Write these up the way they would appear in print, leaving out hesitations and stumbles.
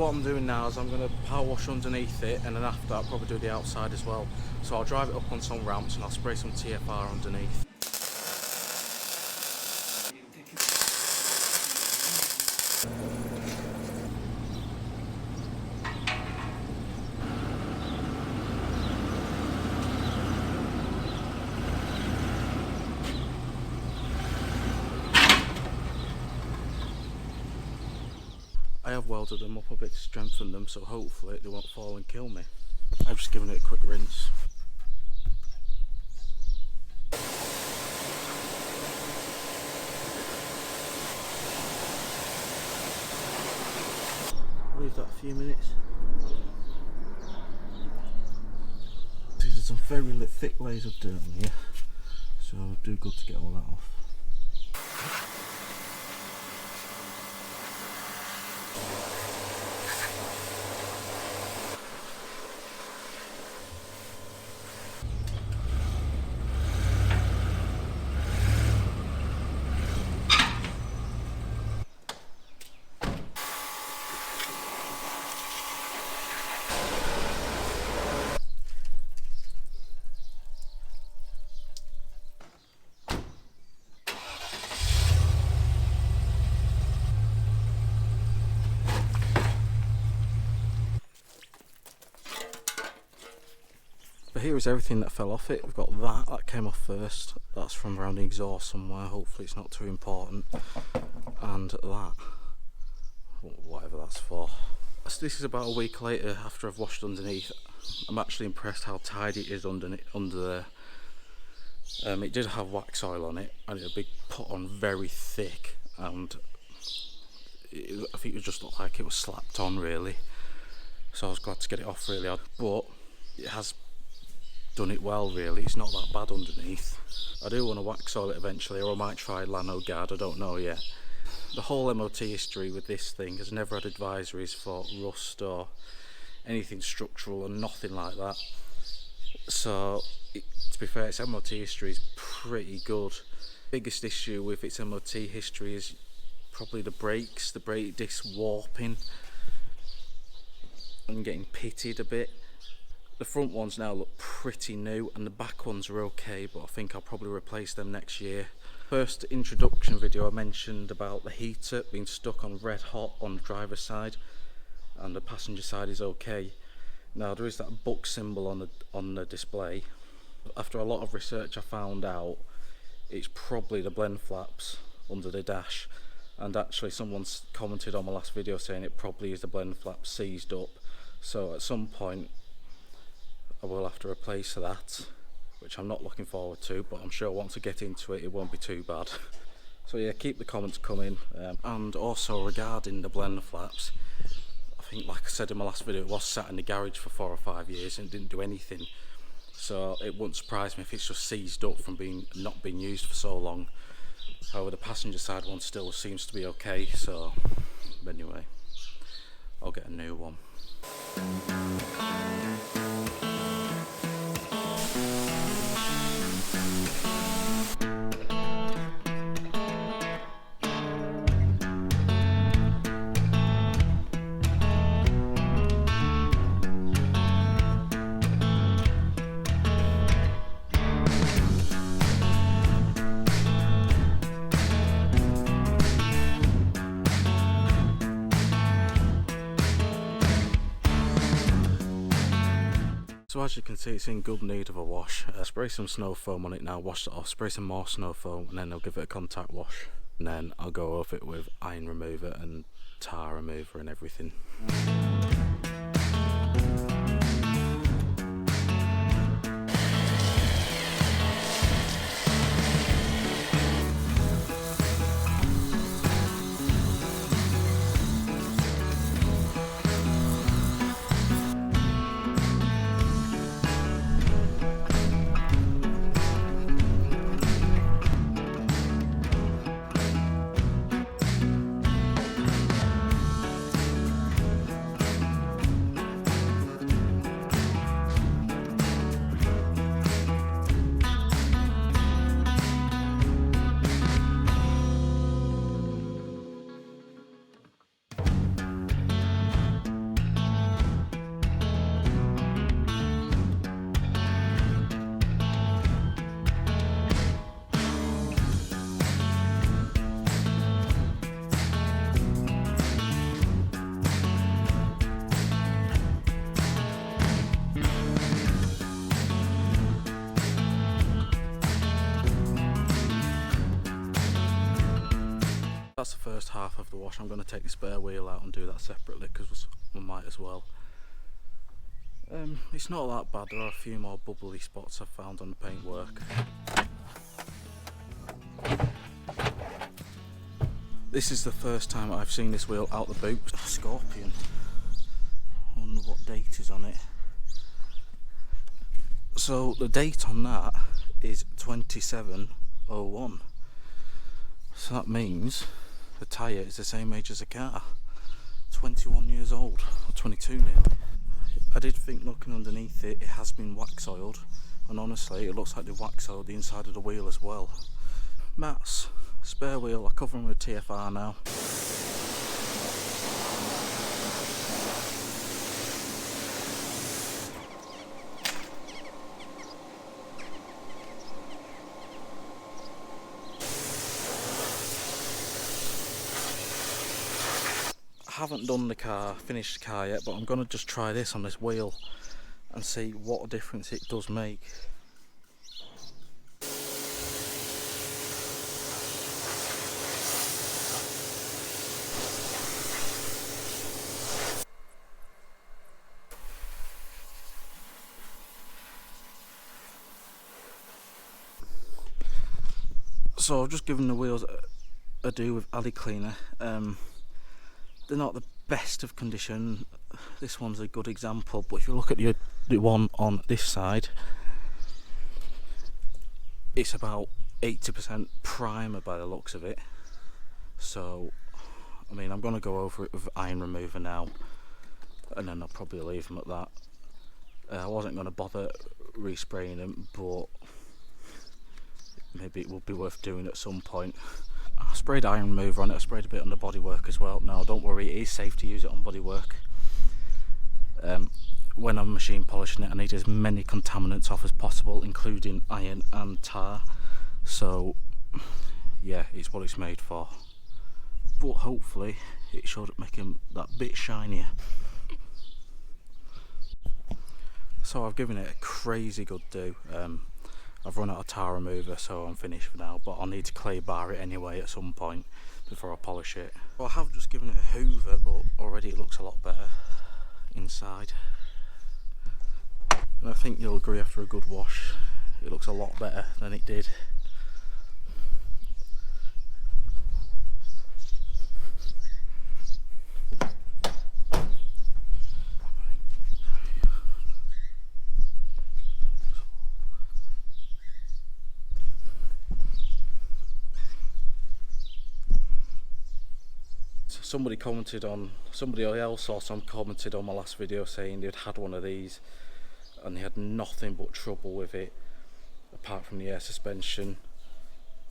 What I'm doing now is I'm going to power wash underneath it, and then after that I'll probably do the outside as well. So I'll drive it up on some ramps and I'll spray some TFR underneath. I have welded them up a bit to strengthen them, so hopefully they won't fall and kill me. I've just given it a quick rinse. Leave that a few minutes. There's some very thick layers of dirt in here, so it'll do good to get all that off. But here is everything that fell off it. We've got that came off first. That's from around the exhaust somewhere, hopefully it's not too important. And that, whatever that's for. So this is about a week later after I've washed underneath. I'm actually impressed how tidy it is under there. It did have wax oil on it, and it had been put on very thick, and I think it just looked like it was slapped on really. So I was glad to get it off really, but it has done it well really. It's not that bad underneath. I do want to wax oil it eventually, or I might try Lano Guard, I don't know yet. The whole MOT history with this thing has never had advisories for rust or anything structural and nothing like that. So to be fair, its MOT history is pretty good. Biggest issue with its MOT history is probably the brakes, the brake disc warping and getting pitted a bit. The front ones now look pretty new and the back ones are okay, but I think I'll probably replace them next year. First introduction video I mentioned about the heater being stuck on red hot on the driver's side and the passenger side is okay. Now there is that buck symbol on the display. After a lot of research I found out it's probably the blend flaps under the dash, and actually someone's commented on my last video saying it probably is the blend flaps seized up. So at some point I will have to replace that, which I'm not looking forward to, but I'm sure once I get into it, it won't be too bad. So yeah, keep the comments coming. And also regarding the blender flaps, I think like I said in my last video, it was sat in the garage for 4 or 5 years and didn't do anything. So it wouldn't surprise me if it's just seized up from not being used for so long. However, the passenger side one still seems to be okay, so anyway, I'll get a new one. So as you can see, it's in good need of a wash. Spray some snow foam on it now, wash it off, spray some more snow foam, and then I'll give it a contact wash. And then I'll go over it with iron remover and tar remover and everything. first half of the wash. I'm going to take the spare wheel out and do that separately because we might as well. It's not that bad. There are a few more bubbly spots I've found on the paintwork. This is the first time I've seen this wheel out the boot. Scorpion. I wonder what date is on it. So the date on that is 2701. So that means the tyre is the same age as the car. 21 years old, or 22 nearly. I did think looking underneath it, it has been wax oiled, and honestly it looks like they wax oiled the inside of the wheel as well. Mats, spare wheel, I cover them with TFR now. I haven't done the car, finished the car yet, but I'm going to just try this on this wheel and see what a difference it does make. So I've just given the wheels a do with alley cleaner. They're not the best of condition. This one's a good example, but if you look at the one on this side, it's about 80% primer by the looks of it. So I mean, I'm going to go over it with iron remover now, and then I'll probably leave them at that. I wasn't going to bother respraying them, but maybe it will be worth doing at some point. I sprayed iron remover on it, I sprayed a bit on the bodywork as well. Now don't worry, it is safe to use it on bodywork. When I'm machine polishing it, I need as many contaminants off as possible, including iron and tar. So yeah, it's what it's made for. But hopefully it should make him that bit shinier. So I've given it a crazy good do. I've run out of tar remover, so I'm finished for now, but I'll need to clay bar it anyway at some point before I polish it. Well, I have just given it a hoover, but already it looks a lot better inside. And I think you'll agree, after a good wash it looks a lot better than it did. Somebody else or some commented on my last video saying they'd had one of these and they had nothing but trouble with it apart from the air suspension,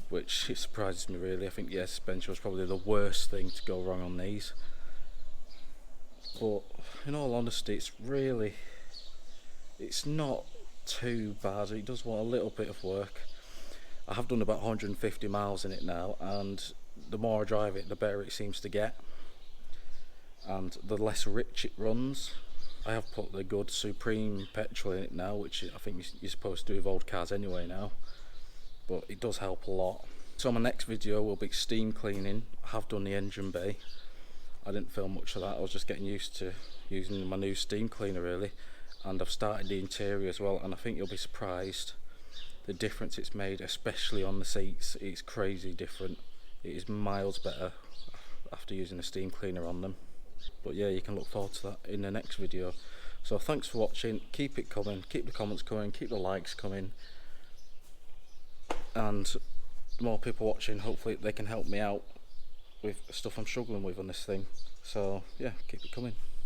which it surprises me really. I think the air suspension was probably the worst thing to go wrong on these, but in all honesty it's not too bad. It does want a little bit of work. I have done about 150 miles in it now, and the more I drive it the better it seems to get, and the less rich it runs. I have put the good Supreme petrol in it now, which I think you're supposed to do with old cars anyway now, but it does help a lot. So my next video will be steam cleaning. I have done the engine bay. I didn't film much of that, I was just getting used to using my new steam cleaner really, and I've started the interior as well, and I think you'll be surprised the difference it's made, especially on the seats. It's crazy different. It is miles better after using a steam cleaner on them. But yeah, you can look forward to that in the next video. So thanks for watching, keep it coming, keep the comments coming, keep the likes coming, and the more people watching, hopefully they can help me out with stuff I'm struggling with on this thing. So yeah, keep it coming.